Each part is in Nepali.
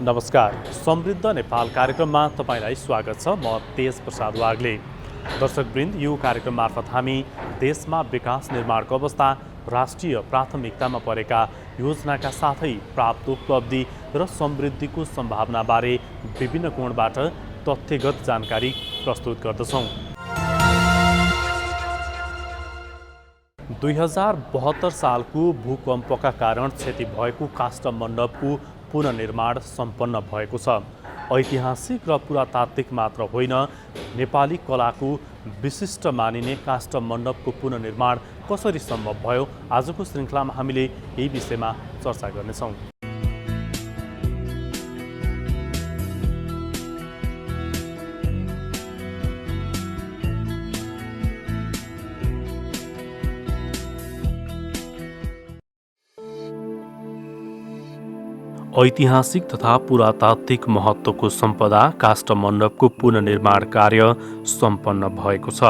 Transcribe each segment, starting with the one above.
नमस्कार, समृद्ध नेपाल कार्यक्रममा तपाईलाई स्वागत छ। म तेज प्रसाद वाग्ले। दर्शकवृन्द, यो कार्यक्रम मार्फत हामी देशमा विकास निर्माणको अवस्था, राष्ट्रिय प्राथमिकतामा परेका योजनाका साथै प्राप्त उपलब्धि र समृद्धिको सम्भावनाबारे विभिन्न कोणबाट तथ्यगत जानकारी प्रस्तुत गर्दछौँ। 2072 सालको भूकम्पका कारण क्षति भएको काष्ठमण्डपको पुनर्निर्माण सम्पन्न भएको छ। ऐतिहासिक र पुरातात्विक मात्र होइन, नेपाली कलाको विशिष्ट मानिने काष्ठमण्डपको पुनर्निर्माण कसरी सम्भव भयो, आजको श्रृङ्खलामा हामीले यही विषयमा चर्चा गर्नेछौँ। ऐतिहासिक तथा पुरातात्विक महत्त्वको सम्पदा काष्ठमण्डपको पुनर्निर्माण कार्य सम्पन्न भएको छ।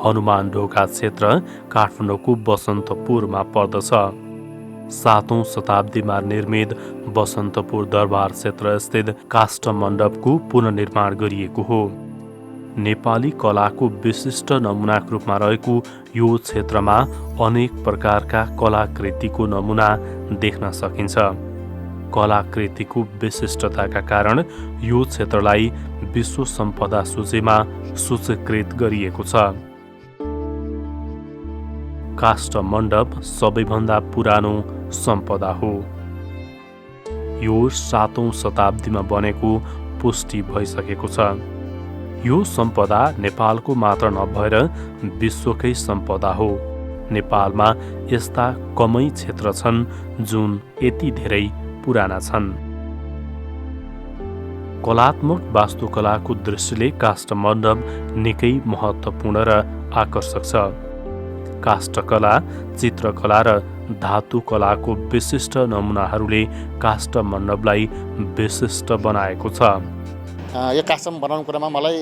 हनुमान ढोका क्षेत्र काठमाडौँको बसन्तपुरमा पर्दछ। 7औं शताब्दीमा निर्मित बसन्तपुर दरबार क्षेत्र स्थित काष्ठमण्डपको पुनर्निर्माण गरिएको हो। नेपाली कलाको विशिष्ट नमुनाको रूपमा रहेको यो क्षेत्रमा अनेक प्रकारका कलाकृतिको नमुना देख्न सकिन्छ। कलाकृतिको विशिष्टताका कारण यो क्षेत्रलाई विश्व सम्पदा सूचीमा सूचीकृत गरिएको छ। काष्ठमण्डप सबैभन्दा पुरानो सम्पदा हो। यो 7औं शताब्दीमा बनेको पुष्टि भइसकेको छ। यो सम्पदा नेपालको मात्र नभएर विश्वकै सम्पदा हो। नेपालमा यस्ता कमै क्षेत्र छन् जुन यति धेरै पुराना छन्। कलात्मक वास्तुकलाको दृष्टिले काष्ठमण्डप निकै महत्त्वपूर्ण र आकर्षक छ। काष्ठकला, चित्रकला र धातुकलाको विशिष्ट नमुनाहरूले काष्ठमण्डपलाई विशिष्ट बनाएको छ। यो काष्ठम बनाउने कुरामा मलाई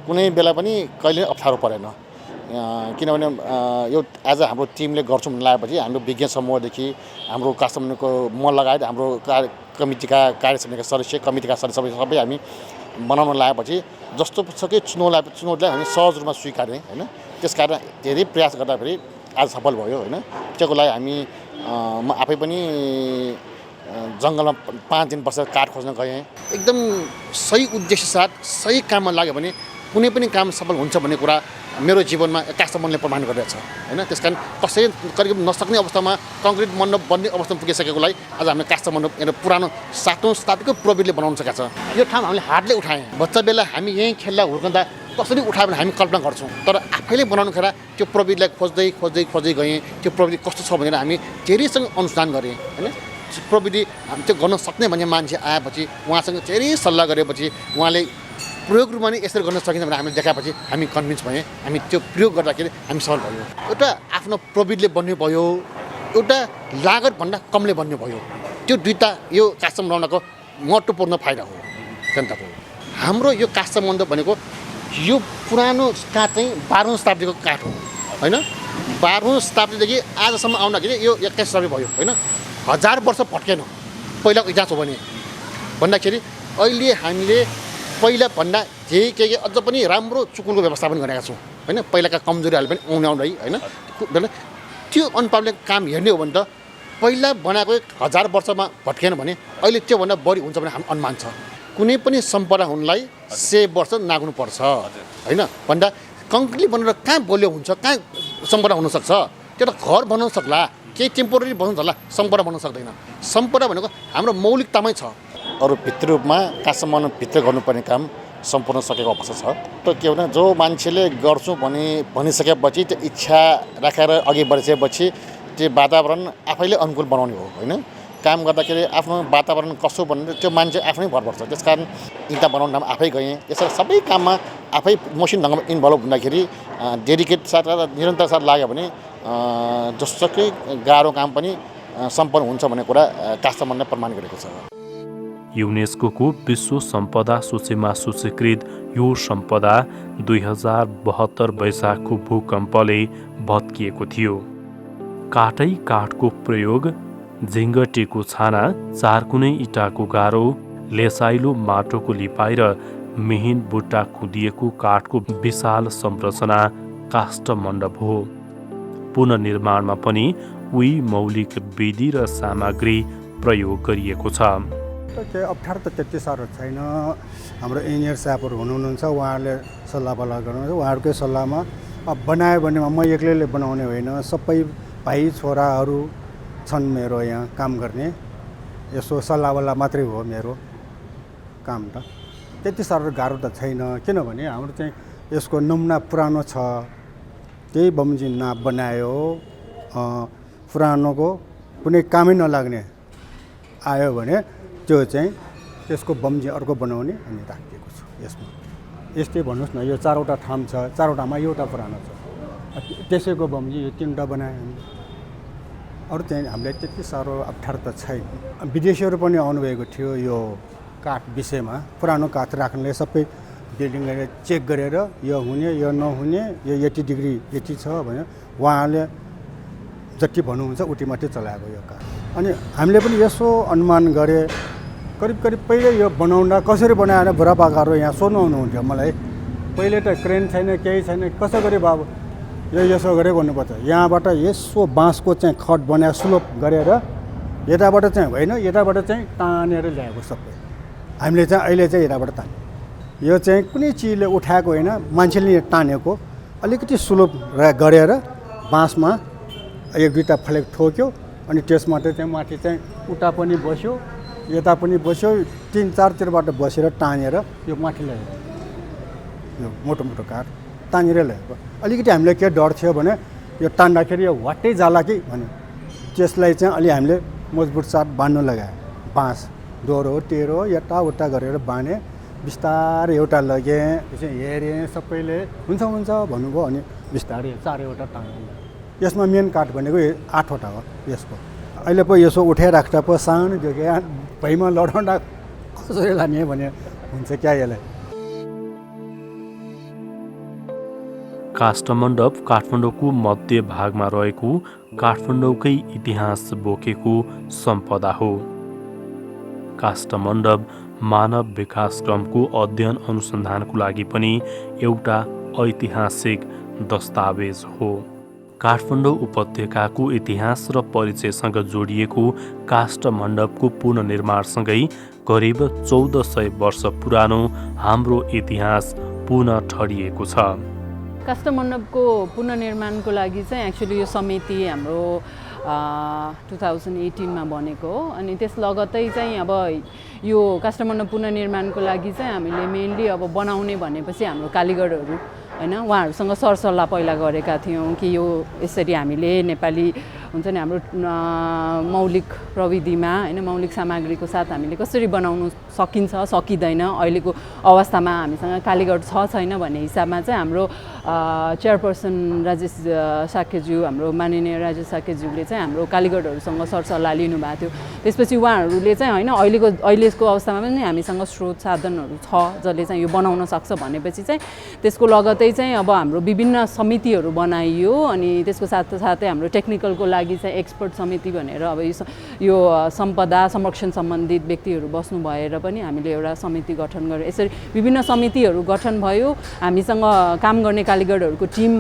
कुनै बेला पनि कहिले अप्ठ्यारो परेन, किनभने यो आज हाम्रो टिमले गर्छौँ भन्ने लागेपछि हाम्रो विज्ञ समूहदेखि हाम्रो काष्ठमण्डपको म लगायत हाम्रो कमिटीका कार्य समितिका सदस्य, कमिटीका सदस्य सबै हामी बनाउन लागेपछि जस्तो सके चुनौतीलाई हामी सहज रूपमा स्वीकार्यौँ होइन। त्यसकारण धेरै प्रयास गर्दाखेरि आज सफल भयो होइन। त्यसको लागि हामी म आफै पनि जङ्गलमा 5 दिन बसेर काठ खोज्न गएँ। एकदम सही उद्देश्य साथ सही काममा लाग्यो भने कुनै पनि काम सफल हुन्छ भन्ने कुरा मेरो जीवनमा काष्ठमण्डपले प्रमाण गरिरहेछ होइन। त्यसकारण कसै करिब नसक्ने अवस्थामा कङ्क्रिट मण्डप बन्ने अवस्थामा पुगिसकेकोलाई आज हामीले काष्ठमण्डप एउटा पुरानो 7औं शताब्दीको प्रविधिले बनाउन सकेका छ। यो ठाउँ हामीले हातले उठाएँ। बच्चा बेला हामी यहीँ खेल्दा हुर्कँदा कसरी उठायो भने हामी कल्पना गर्छौँ, तर आफैले बनाउनु खेर त्यो प्रविधिलाई खोज्दै गएँ। त्यो प्रविधि कस्तो छ भनेर हामी धेरैसँग अनुसन्धान गरेँ होइन। प्रविधि हामी त्यो गर्न सक्ने भन्ने मान्छे आएपछि उहाँसँग धेरै सल्लाह गरेपछि उहाँले प्रयोग रूपमा नै यसरी गर्न सकिन्छ भनेर हामीले देखाएपछि हामी कन्भिन्स भयौँ। हामी त्यो प्रयोग गर्दाखेरि हामी सफल भयौँ। एउटा आफ्नो प्रविधिले बन्ने भयो, एउटा लागतभन्दा कमले बन्ने भयो। त्यो दुईवटा यो काष्ठमण्डपको महत्त्वपूर्ण फाइदा हो जनताको। हाम्रो यो काष्ठमण्डप भनेको यो पुरानो काठ चाहिँ 12औं शताब्दीको काठ हो होइन। 12औं शताब्दीदेखि आजसम्म आउँदाखेरि यो 21 शताब्दी भयो होइन। 1000 वर्ष भट्केन पहिलाको इतिहास हो भने भन्दाखेरि अहिले हामीले पहिला भन्दा के अझ पनि राम्रो चुकुलको व्यवस्थापन गरेका छौँ होइन। पहिलाका कमजोरीहरू पनि आउँदै होइन। त्यो अनुपातले काम हेर्ने हो भने त पहिला बनाएको 1000 वर्षमा भट्केन भने अहिले त्योभन्दा बढी हुन्छ भने हाम्रो अनुमान छ। कुनै पनि सम्पदा हुनलाई 100 वर्ष नाग्नुपर्छ होइन। भन्दा कङ्क्रिटले बनाएर कहाँ बलियो हुन्छ, कहाँ सम्पदा हुनसक्छ। त्यो त घर बनाउन सक्ला, केही टेम्पोररी बनाउनु सक्ला, सम्पदा बनाउन सक्दैन। सम्पदा भनेको हाम्रो मौलिकतामै छ। अरू भित्री रूपमा काष्ठमण्डप भित्र गर्नुपर्ने काम सम्पूर्ण सकेको अवस्था छ। त के भने जो मान्छेले गर्छु भनिसकेपछि त्यो इच्छा राखेर अघि बढिसकेपछि त्यो वातावरण आफैले अनुकूल बनाउने हो होइन। काम गर्दाखेरि आफ्नो वातावरण कसो भन्ने त्यो मान्छे आफ्नै भर पर्छ। त्यसकारण इँटा बनाउने ठाउँमा आफै गएँ। यसरी सबै काममा आफै मसिन ढङ्गमा इन्भल्भ हुँदाखेरि डेडिकेट साथ र निरन्तर साथ लाग्यो भने जसकै गाह्रो काम पनि सम्पन्न हुन्छ भन्ने कुरा काष्ठमण्डपले प्रमाण गरेको छ। युनेस्को विश्व सम्पदा सूचीमा सूचीकृत यो सम्पदा 2072 वैशाखको भूकम्पले भत्किएको थियो। काठै काठको प्रयोग झिङ्गटीको छाना, चारकुनै इँटाको गारो, लेसाइलो माटोको लिपाइ र मिहिन बुट्टा कुदिएको काठको विशाल संरचना काष्ठ मण्डप हो। पुनर्निर्माणमा पनि उही मौलिक विधि र सामग्री प्रयोग गरिएको छ। केही अप्ठ्यारो त त्यति साह्रो छैन। हाम्रो इन्जिनियर साहबहरू हुनुहुन्छ, उहाँहरूले सल्लाह गर्नुहुन्छ। उहाँहरूकै सल्लाहमा अब बनायो भने म एक्लैले बनाउने होइन, सबै भाइ छोराहरू छन् मेरो यहाँ काम गर्ने। यसो सल्लाहवाला मात्रै हो मेरो काम त। त्यति साह्रो गाह्रो त छैन, किनभने हाम्रो चाहिँ यसको नमुना पुरानो छ, त्यही बमोजिम नाप बनायो। पुरानोको कुनै कामै नलाग्ने आयो भने त्यो चाहिँ त्यसको बमोजिम अर्को बनाउने अनि राखिदिएको छु यसमा। यस्तै भन्नुहोस् न, यो 4वटा ठाम छ, 4वटामा एउटा पुरानो छ, त्यसैको बमोजिम यो 3वटा बनायो हामीले। अरू चाहिँ हामीलाई त्यति साह्रो अप्ठ्यारो त छैन। विदेशीहरू पनि आउनुभएको थियो यो काठ विषयमा। पुरानो काठ राख्नेले सबै बिल्डिङले चेक गरेर यो हुने यो नहुने, यो 80 डिग्री यति छ भने उहाँले जति भन्नुहुन्छ उति मात्रै चलाएको यो काठ। अनि हामीले पनि यसो अनुमान गरे, करिब पहिले यो बनाउँदा कसरी बनाएर बुढापाकाहरू यहाँ सोध्नु आउनुहुन्थ्यो मलाई। पहिले त क्रेन छैन, केही छैन, कसो गरे बाबु यो यसो गरे भन्नुपर्छ। यहाँबाट यसो बाँसको चाहिँ खट बनाएर स्लोप गरेर यताबाट चाहिँ होइन, यताबाट चाहिँ तानेर ल्याएको सबै हामीले चाहिँ। अहिले चाहिँ यताबाट तान्यो, यो चाहिँ कुनै चिजले उठाएको होइन, मान्छेले तानेको। अलिकति स्लोप गरेर बाँसमा 1-2टा फ्लेक ठोक्यो, अनि त्यसमा चाहिँ माथि चाहिँ उता पनि बस्यो, यता पनि बस्यो, 3-4तिरबाट बसेर तानेर यो माथि ल्यायो। यो मोटो काठ तानेर ल्याएको। अलिकति हामीलाई के डर थियो भने यो तान्दाखेरि यो वाट्टै जाला कि भने त्यसलाई चाहिँ अलि हामीले मजबुत साथ बाँध्नु लगायो। बाँस डोरो टेरो यताउता गरेर बाँधे, बिस्तारै एउटा लगेँ, त्यसै हेरेँ, सबैले हुन्छ भन्नुभयो। अनि बिस्तारै 4वटा तान्यो। यसमा मेन काठ भनेको 8वटा हो यसको। अहिले पो यसो उठाइराख्दा पो सानो जो क्या भैमा लडाउँदा कसरी लाने भने हुन्छ क्या यसलाई। काष्ठमण्डप काठमाडौँको मध्य भागमा रहेको काठमाडौँकै इतिहास बोकेको सम्पदा हो। काष्ठमण्डप मानव विकासक्रमको अध्ययन अनुसन्धानको लागि पनि एउटा ऐतिहासिक दस्तावेज हो। काठमाडौँ उपत्यकाको इतिहास र परिचयसँग जोडिएको काष्ठमण्डपको पुनर्निर्माणसँगै करिब 1400 वर्ष पुरानो हाम्रो इतिहास पुनः ठडिएको छ। काष्ठमण्डपको पुनर्निर्माणको लागि चाहिँ एक्चुअली यो समिति हाम्रो 2018मा बनेको हो। अनि त्यस लगत्तै चाहिँ अब यो काष्ठमण्डप पुनर्निर्माणको लागि चाहिँ हामीले मेनली अब बनाउने भनेपछि हाम्रो कालीगढहरू होइन, उहाँहरूसँग सरसल्लाह पहिला गरेका थियौँ कि यो यसरी हामीले नेपाली हुन्छ नि हाम्रो मौलिक प्रविधिमा होइन, मौलिक सामग्रीको साथ हामीले कसरी बनाउनु सकिन्छ सकिँदैन, अहिलेको अवस्थामा हामीसँग कालीगढ छैन भन्ने हिसाबमा चाहिँ हाम्रो चेयरपर्सन राजेश साकेज्यू, हाम्रो माननीय राजेश साकेज्यूले चाहिँ हाम्रो कालीगढहरूसँग सरसल्लाह लिनुभएको थियो। त्यसपछि उहाँहरूले चाहिँ होइन अहिलेको अवस्थामा पनि हामीसँग स्रोत साधनहरू छ जसले चाहिँ यो बनाउन सक्छ भनेपछि चाहिँ त्यसको लगतै चाहिँ अब हाम्रो विभिन्न समितिहरू बनाइयो। अनि त्यसको साथसाथै हाम्रो टेक्निकलको लागि चाहिँ एक्सपर्ट समिति भनेर अब यो सम्पदा संरक्षण सम्बन्धित व्यक्तिहरू बस्नु भएर पनि हामीले एउटा समिति गठन गरेर यसरी विभिन्न समितिहरू गठन भयो। हामीसँग काम गर्ने कालीगढहरूको टिम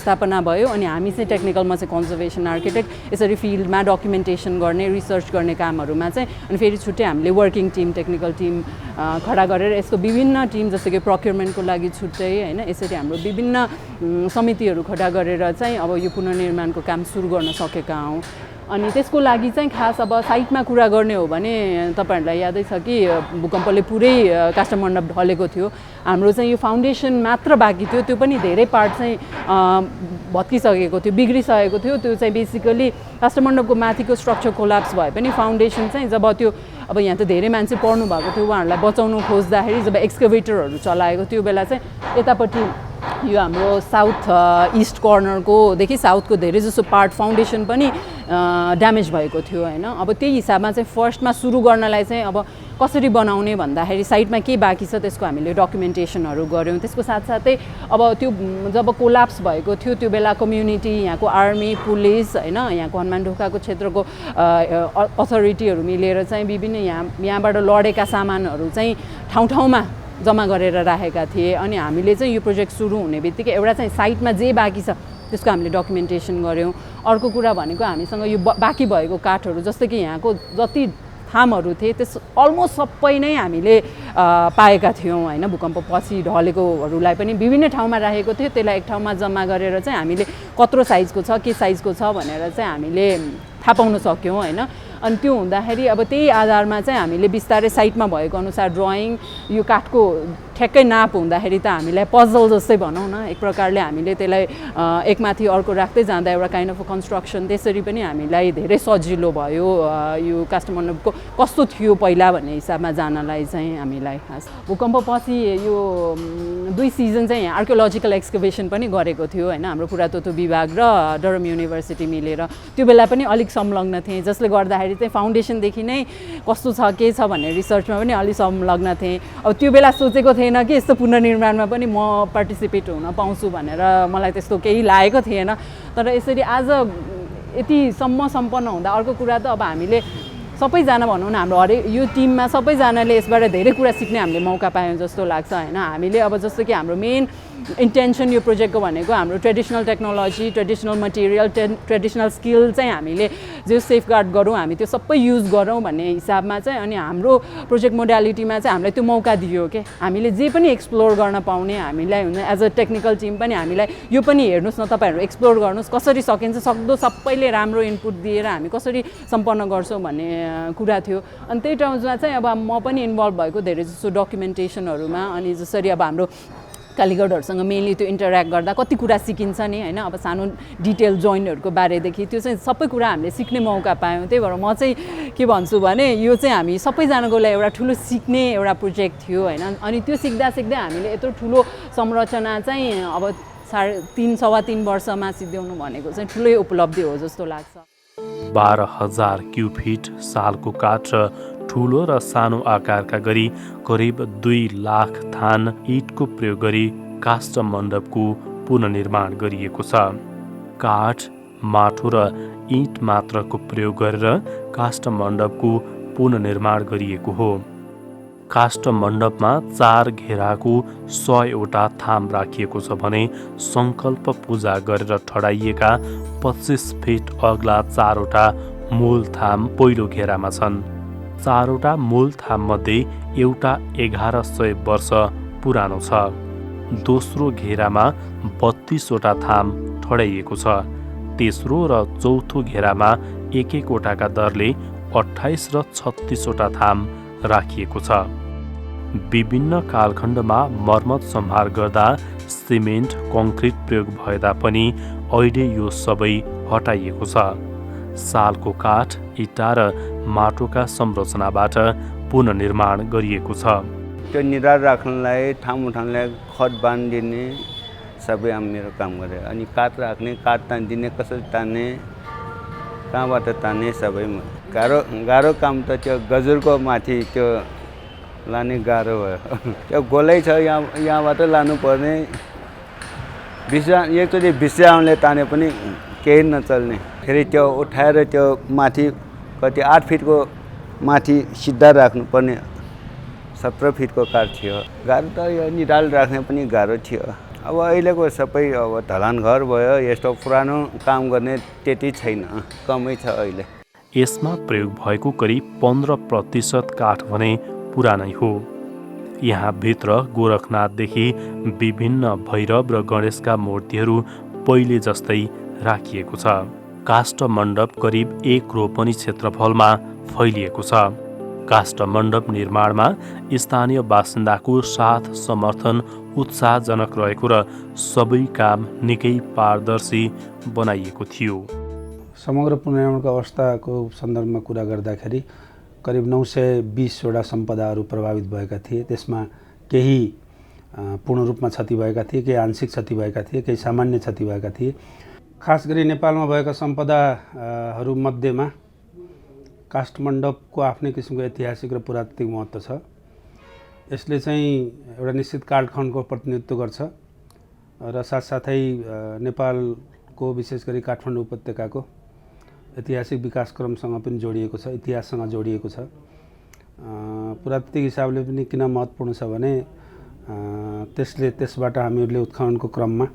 स्थापना भयो। अनि हामी चाहिँ टेक्निकलमा चाहिँ कन्जर्भेसन आर्किटेक्ट, यसरी फिल्डमा डकुमेन्टेसन गर्ने, रिसर्च गर्ने कामहरूमा चाहिँ अनि फेरि छुट्टै हामीले वर्किङ टिम, टेक्निकल टिम खडा गरेर यसको विभिन्न टिम जस्तो कि प्रोक्योरमेन्टको लागि छुट्टै होइन, यसरी हाम्रो विभिन्न समितिहरू खडा गरेर चाहिँ अब यो पुनर्निर्माणको काम सुरु गर्न सकेका हौँ। अनि त्यसको लागि चाहिँ खास अब साइटमा कुरा गर्ने हो भने तपाईँहरूलाई यादै छ कि भूकम्पले पुरै काष्ठमण्डप ढलेको थियो। हाम्रो चाहिँ यो फाउन्डेसन मात्र बाँकी थियो, त्यो पनि धेरै पार्ट चाहिँ भत्किसकेको थियो, बिग्रिसकेको थियो। त्यो चाहिँ बेसिकली काष्ठमण्डपको माथिको स्ट्रक्चर कोल्याप्स भए पनि फाउन्डेसन चाहिँ जब त्यो अब यहाँ त धेरै मान्छे पढ्नु भएको थियो, उहाँहरूलाई बचाउनु खोज्दाखेरि जब एक्सकेभेटरहरू चलाएको त्यो बेला चाहिँ यतापट्टि यो हाम्रो साउथ इस्ट कर्नरकोदेखि साउथको धेरै जसो पार्ट फाउन्डेसन पनि ड्यामेज भएको थियो होइन। अब त्यही हिसाबमा चाहिँ फर्स्टमा सुरु गर्नलाई चाहिँ अब कसरी बनाउने भन्दाखेरि साइटमा के बाँकी छ त्यसको हामीले डकुमेन्टेसनहरू गऱ्यौँ। त्यसको साथसाथै अब त्यो जब कोलाप्स भएको थियो त्यो बेला कम्युनिटी, यहाँको आर्मी, पुलिस होइन, यहाँको हनुमानढोकाको क्षेत्रको अथोरिटीहरू मिलेर चाहिँ विभिन्न यहाँबाट लडेका सामानहरू चाहिँ ठाउँ जम्मा गरेर राखेका थिए। अनि हामीले चाहिँ यो प्रोजेक्ट सुरु हुने बित्तिकै एउटा चाहिँ साइटमा जे बाँकी छ त्यसको हामीले डकुमेन्टेसन गऱ्यौँ। अर्को कुरा भनेको हामीसँग यो बाँकी भएको काठहरू जस्तै कि यहाँको जति थामहरू थिए त्यस अलमोस्ट सबै नै हामीले पाएका थियौँ होइन। भूकम्पपछि ढलेकोहरूलाई पनि विभिन्न ठाउँमा राखेको थियो, त्यसलाई एक ठाउँमा जम्मा गरेर चाहिँ हामीले कत्रो साइजको छ, के साइजको छ भनेर चाहिँ हामीले थाहा पाउन सक्यौँ होइन। अनि त्यो हुँदाखेरि अब त्यही आधारमा चाहिँ हामीले बिस्तारै साइटमा भएको अनुसार ड्रइङ, यो काठको ठ्याक्कै नाप हुँदाखेरि त हामीलाई पजल जस्तै भनौँ न, एक प्रकारले हामीले त्यसलाई एकमाथि अर्को राख्दै जाँदा एउटा काइन्ड अफ कन्स्ट्रक्सन, त्यसरी पनि हामीलाई धेरै सजिलो भयो यो काष्ठमण्डपको कस्तो थियो पहिला भन्ने हिसाबमा जानलाई चाहिँ हामीलाई। खास भूकम्पपछि यो 2 सिजन चाहिँ यहाँ आर्कियोलोजिकल एक्सकभेसन पनि गरेको थियो होइन, हाम्रो पुरातत्व विभाग र डरम युनिभर्सिटी मिलेर। त्यो बेला पनि अलिक संलग्न थिएँ, जसले गर्दाखेरि चाहिँ फाउन्डेसनदेखि नै कस्तो छ के छ भन्ने रिसर्चमा पनि अलिक संलग्न थिएँ। अब त्यो बेला सोचेको थिएन कि यस्तो पुनर्निर्माणमा पनि म पार्टिसिपेट हुन पाउँछु भनेर, मलाई त्यस्तो केही लागेको थिएन। तर यसरी आज यतिसम्म सम्पन्न हुँदा अर्को कुरा त अब हामीले सबैजना भनौँ न, हाम्रो हरेक यो टिममा सबैजनाले यसबाट धेरै कुरा सिक्ने हामीले मौका पायौँ जस्तो लाग्छ होइन। हामीले अब जस्तो कि हाम्रो मेन इन्टेन्सन यो प्रोजेक्टको भनेको हाम्रो traditional technology, traditional material, traditional skill चाहिँ हामीले जो सेफगार्ड गरौँ, हामी त्यो सबै युज गरौँ भन्ने हिसाबमा चाहिँ। अनि हाम्रो प्रोजेक्ट मोडालिटीमा चाहिँ हामीलाई त्यो मौका दियो कि हामीले जे पनि एक्सप्लोर गर्न पाउने, हामीलाई हुन्छ एज अ टेक्निकल टिम पनि हामीलाई यो पनि हेर्नुहोस् न, तपाईँहरू एक्सप्लोर गर्नुहोस्, कसरी सकिन्छ सक्दो सबैले राम्रो इनपुट दिएर हामी कसरी सम्पन्न गर्छौँ भन्ने कुरा थियो। अनि त्यही टर्म्समा चाहिँ अब म पनि इन्भल्भ भएको धेरै जस्तो डकुमेन्टेसनहरूमा। अनि जसरी अब हाम्रो कालीगढहरूसँग मेनली त्यो इन्टरेक्ट गर्दा कति कुरा सिकिन्छ नि होइन, अब सानो डिटेल जोइन्टहरूको बारेदेखि त्यो चाहिँ सबै कुरा हामीले सिक्ने मौका पायौँ। त्यही भएर म चाहिँ के भन्छु भने यो चाहिँ हामी सबैजनाको लागि एउटा ठुलो सिक्ने एउटा प्रोजेक्ट थियो होइन। अनि त्यो सिक्दा हामीले यत्रो ठुलो संरचना चाहिँ अब 3.5 वर्षमा सिद्ध्याउनु भनेको चाहिँ ठुलै उपलब्धि हो जस्तो लाग्छ। 12,000 क्युफिट सालको काठ र ठुलो र सानो आकारका गरी करिब 2 लाख थान इँटको प्रयोग गरी काष्ठमण्डपको पुनर्निर्माण गरिएको छ। काठ, माटो र इँट मात्रको प्रयोग गरेर काष्ठमण्डपको पुनर्निर्माण गरिएको हो। काष्ठमण्डपमा 4 घेराको 100वटा थाम राखिएको छ भने सङ्कल्प पूजा गरेर ठडाइएका 25 फिट अग्ला 4वटा मूल थाम पहिलो घेरामा छन्। 4वटा मूल थाममध्ये एउटा 1100 वर्ष पुरानो छ। दोस्रो घेरामा 32वटा थाम ठडाइएको छ। तेस्रो र चौथो घेरामा 1-1वटाका दरले 28 र 36वटा थाम राखिएको छ। विभिन्न कालखण्डमा मर्मत सम्हार गर्दा सिमेन्ट, कङ्क्रिट प्रयोग भए तापनि अहिले यो सबै हटाइएको छ। सालको काठ, इँटा र माटोका संरचनाबाट पुनर्निर्माण गरिएको छ। त्यो निधार राख्नलाई, ठाउँ उठाउनलाई खत बाँधिदिने सबै मेरो काम गरे। अनि काठ राख्ने, काठ तानिदिने, कसरी तान्ने, कहाँबाट तान्ने सबै गाह्रो काम त त्यो गजुरको माथि त्यो लाने गाह्रो भयो। त्यो गोलै छ, यहाँबाट लानुपर्ने। एकचोटि विश्रामले ताने पनि केही नचल्ने। फेरि त्यो उठाएर त्यो माथि कति 8 फिटको माथि सिधा राख्नुपर्ने 17 फिटको काठ थियो। गाह्रो त यो निधार राख्ने पनि गाह्रो थियो। अब अहिलेको सबै अब ढलान घर भयो, यस्तो पुरानो काम गर्ने त्यति छैन, कमै छ अहिले। यसमा प्रयोग भएको करिब 15% काठ भने पुरानै हो। यहाँ भित्र गोरखनाथदेखि विभिन्न भैरव र गणेशका मूर्तिहरू पहिले जस्तै राखिएको छ। काष्ठमण्डप करिब 1 रोपनी क्षेत्रफलमा फैलिएको छ। काष्ठमण्डप निर्माणमा स्थानीय बासिन्दाको साथ, समर्थन उत्साहजनक रहेको र सबै काम निकै पारदर्शी बनाइएको थियो। समग्र पुनर्निर्माणको अवस्थाको सन्दर्भमा कुरा गर्दाखेरि करिब 920वटा सम्पदाहरू प्रभावित भएका थिए। त्यसमा केही पूर्ण रूपमा क्षति भएका थिए, केही आंशिक क्षति भएका थिए, केही सामान्य क्षति भएका थिए। खास गरी नेपालमा भएका सम्पदाहरू मध्येमा काष्ठमण्डपको आफ्नै किसिमको ऐतिहासिक र पुरातात्विक महत्त्व छ। यसले चाहिँ एउटा निश्चित कालखण्डको प्रतिनिधित्व गर्छ र साथसाथै नेपालको विशेष गरी काठमाडौँ उपत्यकाको ऐतिहासिक विकासक्रमसँग पनि जोडिएको छ, इतिहाससँग जोडिएको छ। पुरातात्विक हिसाबले पनि किन महत्त्वपूर्ण छ भने त्यसबाट हामीहरूले उत्खननको क्रममा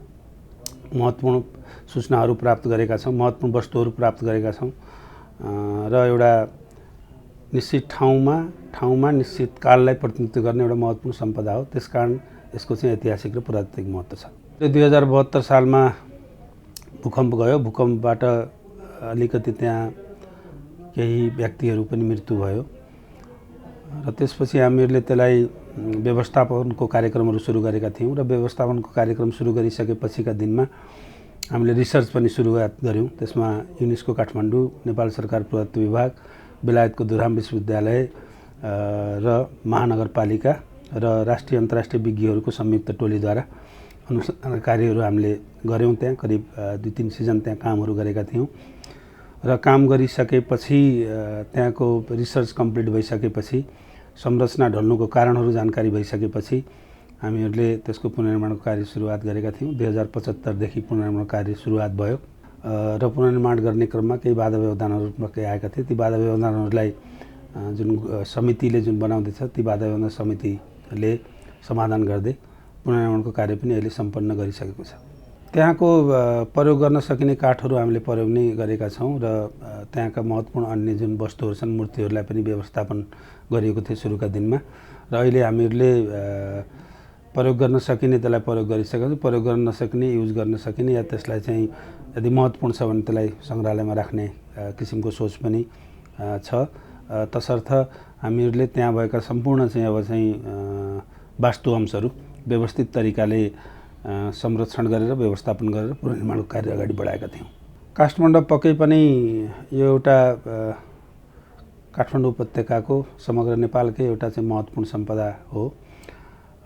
महत्त्वपूर्ण सूचनाहरू प्राप्त गरेका छौँ, महत्त्वपूर्ण वस्तुहरू प्राप्त गरेका छौँ र एउटा निश्चित ठाउँमा निश्चित काललाई प्रतिनिधित्व गर्ने एउटा महत्त्वपूर्ण सम्पदा हो। त्यसकारण यसको चाहिँ ऐतिहासिक र पुरातात्विक महत्त्व छ। 2072 सालमा भूकम्प गयो। भूकम्पबाट अलिकति त्यहाँ केही व्यक्तिहरू पनि मृत्यु भयो र त्यसपछि हामीहरूले त्यसलाई व्यवस्थापनको कार्यक्रमहरू सुरु गरेका थियौँ र व्यवस्थापनको कार्यक्रम सुरु गरिसकेपछिका दिनमा हामीले रिसर्च पनि सुरुवात गऱ्यौँ। त्यसमा युनेस्को काठमाडौँ, नेपाल सरकार पुरातत्व विभाग, बेलायतको दुरहाम विश्वविद्यालय र महानगरपालिका र राष्ट्रिय अन्तर्राष्ट्रिय विज्ञहरूको संयुक्त टोलीद्वारा अनुसन्धान कार्यहरू हामीले गऱ्यौँ। त्यहाँ करिब 2-3 सिजन त्यहाँ कामहरू गरेका थियौँ र काम गरिसकेपछि त्यहाँको रिसर्च कम्प्लिट भइसकेपछि संरचना ढल्नुको कारणहरू जानकारी भइसकेपछि हामीहरूले त्यसको पुनर्निर्माणको कार्य सुरुवात गरेका थियौँ। 2075 देखि पुनर्निर्माण कार्य सुरुवात भयो र पुनर्निर्माण गर्ने क्रममा केही बाधा व्यवधानहरू आएका थिए। ती बाधा व्यवधानहरूलाई जुन समितिले जुन बनाउँदैछ ती बाधा व्यवधान समितिले समाधान गर्दै पुनर्निर्माणको कार्य पनि अहिले सम्पन्न गरिसकेको छ। त्यहाँको प्रयोग गर्न सकिने काठहरू हामीले प्रयोग नै गरेका छौँ र त्यहाँका महत्त्वपूर्ण अन्य जुन वस्तुहरू छन्, मूर्तिहरूलाई पनि व्यवस्थापन गरिएको थियो सुरुका दिनमा र अहिले हामीहरूले प्रयोग गर्न सकिने त्यसलाई प्रयोग गरिसकेका छौँ। प्रयोग गर्न नसकिने, युज गर्न सकिने या त्यसलाई चाहिँ यदि महत्त्वपूर्ण छ भने त्यसलाई सङ्ग्रहालयमा राख्ने किसिमको सोच पनि छ। तसर्थ हामीहरूले त्यहाँ भएका सम्पूर्ण चाहिँ अब चाहिँ वास्तु अंशहरू व्यवस्थित तरिकाले संरक्षण गरेर व्यवस्थापन गरेर पुनर्निर्माणको कार्य अगाडि बढाएका थियौँ। काष्ठमण्डप पक्कै पनि यो एउटा काठमाडौँ उपत्यकाको समग्र नेपालकै एउटा चाहिँ महत्त्वपूर्ण सम्पदा हो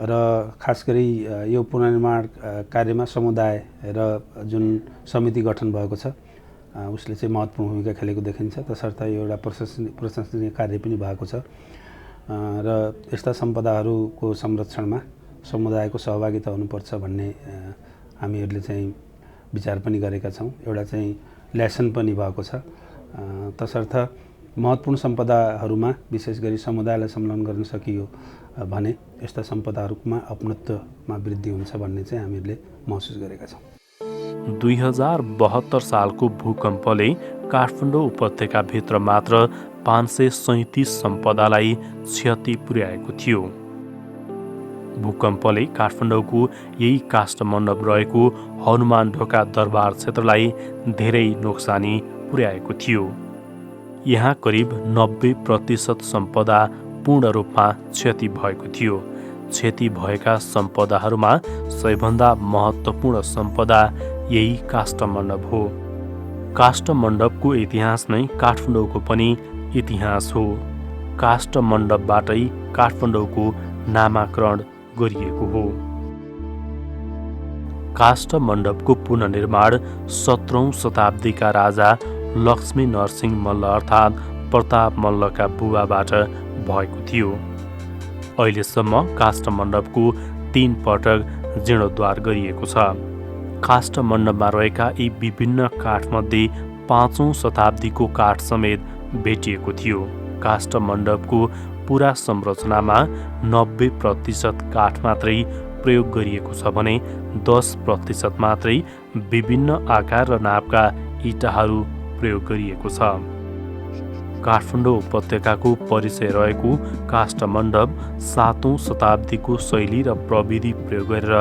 र खास गरी यो पुनर्निर्माण कार्यमा समुदाय र जुन समिति गठन भएको छ उसले चाहिँ महत्त्वपूर्ण भूमिका खेलेको देखिन्छ। तसर्थ यो एउटा प्रशंसनीय कार्य पनि भएको छ र यस्ता सम्पदाहरूको संरक्षणमा समुदायको सहभागिता हुनुपर्छ भन्ने हामीहरूले चाहिँ विचार पनि गरेका छौँ। एउटा चाहिँ लेसन पनि भएको छ। तसर्थ महत्त्वपूर्ण सम्पदाहरूमा विशेष गरी समुदायलाई संलग्न गर्न सकियो भने यस्ता सम्पदाहरूमा अपनत्वमा वृद्धि हुन्छ भन्ने चाहिँ हामीहरूले महसुस गरेका छौँ। 2072 सालको भूकम्पले काठमाडौँ उपत्यकाभित्र मात्र 537 सम्पदालाई क्षति पुर्याएको थियो। भूकम्पले काठमाडौँको यही काष्ठमण्डप रहेको हनुमान ढोका दरबार क्षेत्रलाई धेरै नोक्सानी पुर्याएको थियो। यहाँ करिब 90% सम्पदा पूर्ण रूपमा क्षति भएको थियो। क्षति भएका सम्पदाहरूमा सबैभन्दा महत्त्वपूर्ण सम्पदा यही काष्ठमण्डप हो। काष्ठमण्डपको इतिहास नै काठमाडौँको पनि इतिहास हो। काष्ठमण्डपबाटै काठमाडौँको नामाकरण गरिएको हो। काष्ठमण्डपको पुनर्निर्माण 17औं शताब्दीका राजा लक्ष्मी नरसिंह मल्ल अर्थात् प्रताप मल्लका बुबाबाट भएको थियो। अहिलेसम्म काष्ठमण्डपको 3 पटक जीर्णोद्धार गरिएको छ। काष्ठमण्डपमा रहेका यी विभिन्न काठमध्ये 5औं शताब्दीको काठ समेत भेटिएको थियो। काष्ठमण्डपको पुरा संरचनामा 90% काठ मात्रै प्रयोग गरिएको छ भने 10% मात्रै विभिन्न आकार र नापका इँटाहरू प्रयोग गरिएको छ। काठमाडौँ उपत्यकाको परिचय रहेको काष्ठमण्डप 7औं शताब्दीको शैली र प्रविधि प्रयोग गरेर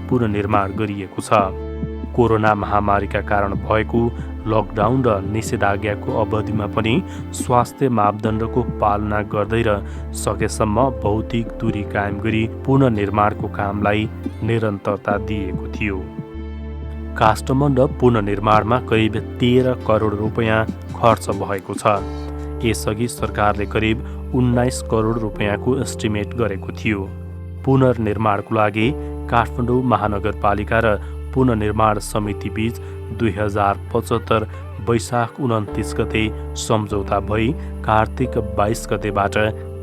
पुनर्निर्माण गरिएको छ। कोरोना महामारीका कारण भएको लकडाउन र निषेधाज्ञाको अवधिमा पनि स्वास्थ्य मापदण्डको पालना गर्दै र सकेसम्म भौतिक दूरी कायम गरी पुनर्निर्माणको कामलाई निरन्तरता दिएको थियो। काष्ठमण्डप पुनर्निर्माणमा करिब 13 करोड रुपैयाँ खर्च भएको छ। यसअघि सरकारले करिब 19 करोड रुपैयाँको एस्टिमेट गरेको थियो। पुनर्निर्माणको लागि काठमाडौँ महानगरपालिका र पुनर्निर्माण समिति बीच 2075 वैशाख 29 गते सम्झौता भई कार्तिक 22 गतेबाट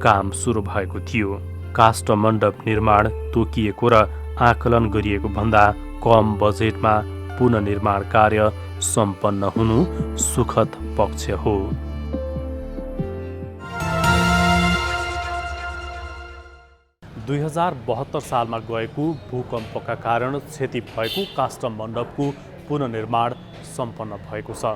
काम सुरु भएको थियो। काष्ठ मण्डप निर्माण तोकिएको र आकलन गरिएको भन्दा कम बजेटमा पुनर्निर्माण कार्य सम्पन्न हुनु सुखद पक्ष हो। 2072 सालमा गएको भूकम्पका कारण क्षति भएको काष्ठ मण्डपको पुनर्निर्माण सम्पन्न भएको छ।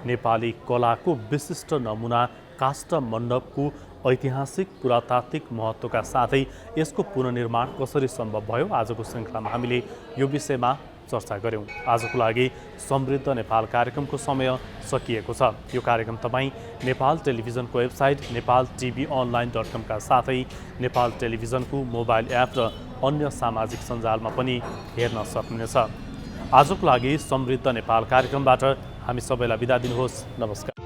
नेपाली कलाको विशिष्ट नमुना काष्ठ मण्डपको ऐतिहासिक पुरातात्विक महत्त्वका साथै यसको पुनर्निर्माण कसरी सम्भव भयो, आजको श्रृङ्खलामा हामीले यो विषयमा चर्चा गऱ्यौँ। आजको लागि समृद्ध नेपाल कार्यक्रमको समय सकिएको छ। यो कार्यक्रम तपाईँ नेपाल टेलिभिजनको वेबसाइट nepaltvonline.com का साथै नेपाल टेलिभिजनको मोबाइल एप र अन्य सामाजिक सञ्जालमा पनि हेर्न सक्नुहुनेछ। आजको लागि समृद्ध नेपाल कार्यक्रमबाट हामी सबैलाई बिदा दिनुहोस्। नमस्कार।